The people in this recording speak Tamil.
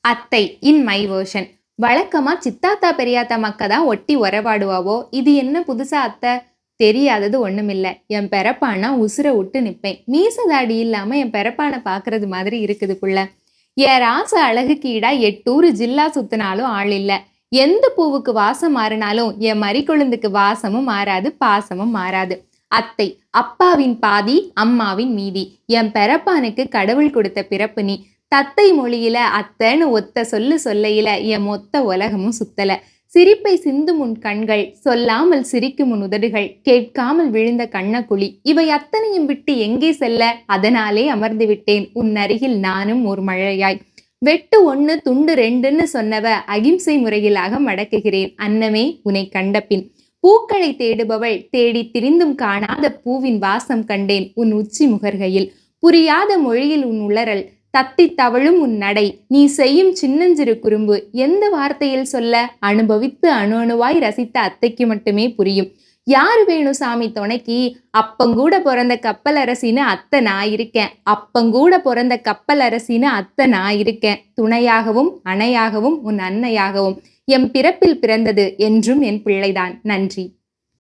அத்தை இன் மை வேர்ஷன். வழக்கமா சித்தாத்தா பெரியாத்தா மக்க தான் ஒட்டி உறவாடுவாவோ, இது என்ன புதுசா அத்தை? தெரியாதது ஒண்ணுமில்ல. என் பெறப்பானா உசுர விட்டு நிப்பேன். மீசதாடி இல்லாம என் பெறப்பான பாக்குறது மாதிரி இருக்குது புள்ள. என் ராச அழகுக்கு ஈடா 8 ஜில்லா சுத்தினாலும் ஆள் இல்ல. எந்த பூவுக்கு வாசம் மாறினாலும் என் மறிக்கொழுந்துக்கு வாசமும் மாறாது, பாசமும் மாறாது. அத்தை அப்பாவின் பாதி, அம்மாவின் மீதி. என் பெறப்பானுக்கு கடவுள் கொடுத்த பிறப்பு நீ. தத்தை மொழியில அத்தைன்னு ஒத்த சொல்லையில என் மொத்த உலகமும் சுத்தல. சிரிப்பை சிந்தும் உன் கண்கள், சொல்லாமல் சிரிக்கும் உன் உதடுகள், கேட்காமல் விழுந்த கண்ணக்குழி, இவை அத்தனையும் விட்டு எங்கே செல்ல? அதனாலே அமர்ந்து விட்டேன் உன் அருகில் நானும் ஒரு மழையாய். வெட்டு 1 துண்டு 2ன்னு சொன்னவ அகிம்சை முறையில் அகம் அடக்குகிறேன் அன்னமே உன்னை கண்டபின். பூக்களை தேடுபவள் தேடி திரிந்தும் காணாத பூவின் வாசம் கண்டேன் உன் உச்சி முகர்கையில். புரியாத மொழியில் உன் உளறல், தத்தி தவழும் உன் நடை, நீ செய்யும் சின்னஞ்சிறு குறும்பு எந்த வார்த்தையில் சொல்ல? அனுபவித்து அணு அணுவாய் ரசித்த அத்தைக்கு மட்டுமே புரியும். யாரு வேணும் சாமி துணைக்கு? அப்பங்கூட பிறந்த கப்பல் அரசின்னு அத்தை நான் இருக்கேன். அப்பங்கூட பிறந்த கப்பல் அரசின்னு அத்தை நான் இருக்கேன். துணையாகவும் அணையாகவும் உன் அன்னையாகவும். எம் பிறப்பில் பிறந்தது என்றும் என் பிள்ளைதான். நன்றி.